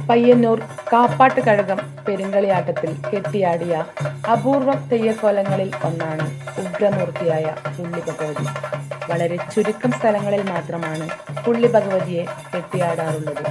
പയ്യന്നൂർ കാപ്പാട്ട് കഴകം പെരുങ്കളിയാട്ടത്തിൽ കെട്ടിയാടിയ അപൂർവം തെയ്യക്കോലങ്ങളിൽ ഒന്നാണ് ഉഗ്രമൂർത്തിയായ പുള്ളി ഭഗവതി. വളരെ ചുരുക്കം സ്ഥലങ്ങളിൽ മാത്രമാണ് പുള്ളി ഭഗവതിയെ കെട്ടിയാടാറുള്ളത്.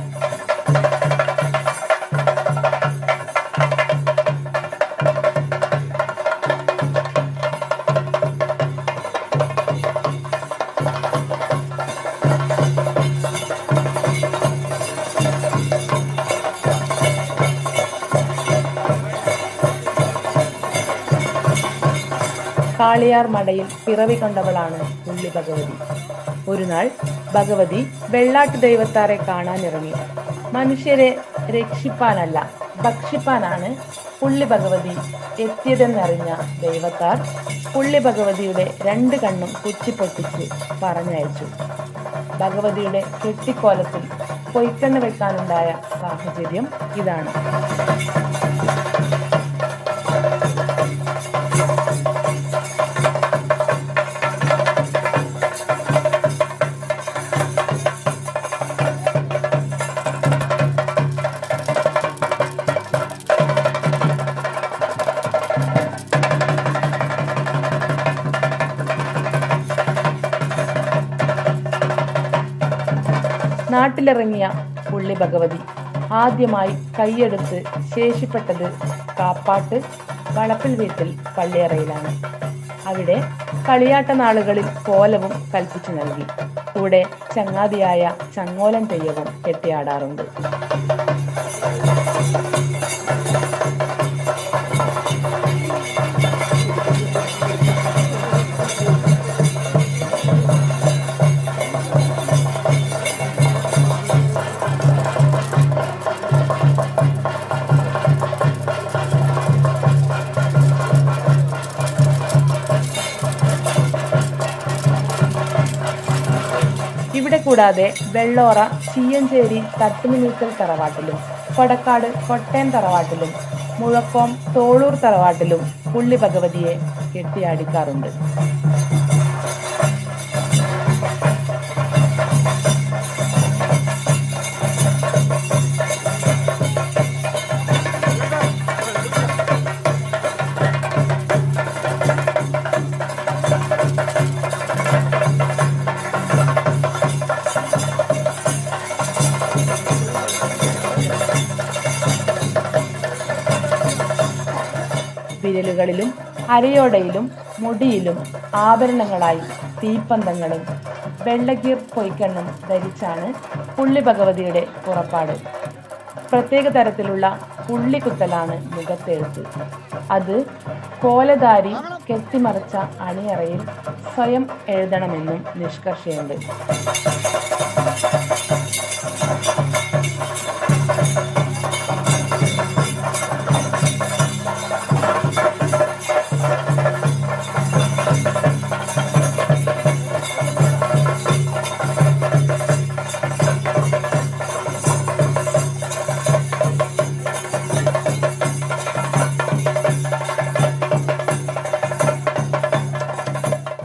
കാളിയാർ മടയിൽ പിറവി കൊണ്ടവളാണ് പുള്ളി ഭഗവതി. ഒരു നാൾ ഭഗവതി വെള്ളാട്ട് ദൈവത്താറെ കാണാനിറങ്ങി. മനുഷ്യരെ രക്ഷിപ്പാനല്ല, ഭക്ഷിപ്പാനാണ് പുള്ളി ഭഗവതി എത്തിയതെന്നറിഞ്ഞ ദൈവത്താർ പുള്ളി ഭഗവതിയുടെ 2 കണ്ണും കുത്തിപ്പൊട്ടിച്ച് പറഞ്ഞയച്ചു. ഭഗവതിയുടെ കെട്ടിക്കോലത്തിൽ പൊയ്ക്കണ്ണ് വെക്കാനുണ്ടായ സാഹചര്യം ഇതാണ്. നാട്ടിലിറങ്ങിയ പുള്ളി ഭഗവതി ആദ്യമായി കൈയെടുത്ത് ശേഷിപ്പെട്ടത് കാപ്പാട്ട് വളപ്പിൽ വീട്ടിൽ പള്ളിയറയിലാണ്. അവിടെ കളിയാട്ട നാളുകളിൽ കോലവും കൽപ്പിച്ചു നൽകി. കൂടെ ചങ്ങാതിയായ ചങ്ങോലൻ തെയ്യവും കെട്ടിയാടാറുണ്ട്. ഇവിടെ കൂടാതെ വെള്ളോറ ചീയഞ്ചേരി തട്ടുമിനീക്കൽ തറവാട്ടിലും കൊടക്കാട് കൊട്ടേൻ തറവാട്ടിലും മുഴക്കോം തോളൂർ തറവാട്ടിലും പുള്ളി ഭഗവതിയെ കെട്ടിയാടിക്കാറുണ്ട്. വിരലുകളിലും അരയോടയിലും മുടിയിലും ആഭരണങ്ങളായി തീപ്പന്തങ്ങളും വെള്ളഗീർ പൊയ്ക്കണ്ണും ധരിച്ചാണ് പുള്ളി ഭഗവതിയുടെ പുറപ്പാട്. പ്രത്യേക തരത്തിലുള്ള പുള്ളിക്കുത്തലാണ് മുഖത്തെഴുത്ത്. അത് കോലധാരി കെട്ടിമറച്ച അണിയറയിൽ സ്വയം എഴുതണമെന്നും നിഷ്കർഷയുണ്ട്.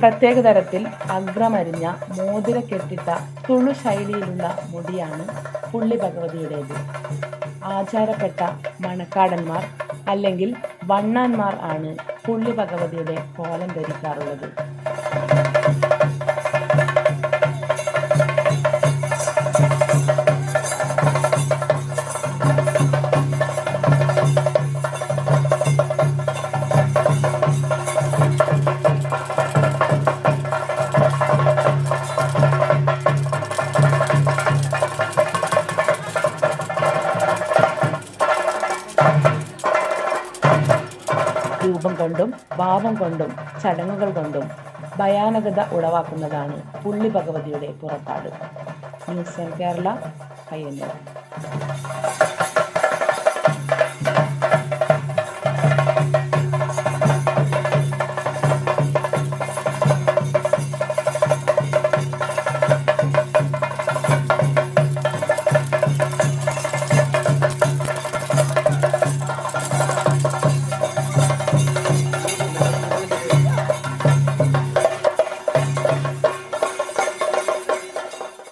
പ്രത്യേക തരത്തിൽ അഗ്രമരിഞ്ഞ മോതിര കെട്ടിട്ട തുളു ശൈലിയിലുള്ള മുടിയാണ് പുള്ളി ഭഗവതിയുടേത്. ആചാരപ്പെട്ട മണക്കാടന്മാർ അല്ലെങ്കിൽ വണ്ണാന്മാർ ആണ് പുള്ളി ഭഗവതിയുടെ കോലം ധരിക്കാറുള്ളത്. രൂപം കൊണ്ടും ഭാവം കൊണ്ടും ചടങ്ങുകൾ കൊണ്ടും ഭയാനകത ഉളവാക്കുന്നതാണ് പുള്ളി ഭഗവതിയുടെ പുറപ്പാട്. ന്യൂസ് കേരള, പയ്യന്നൂർ.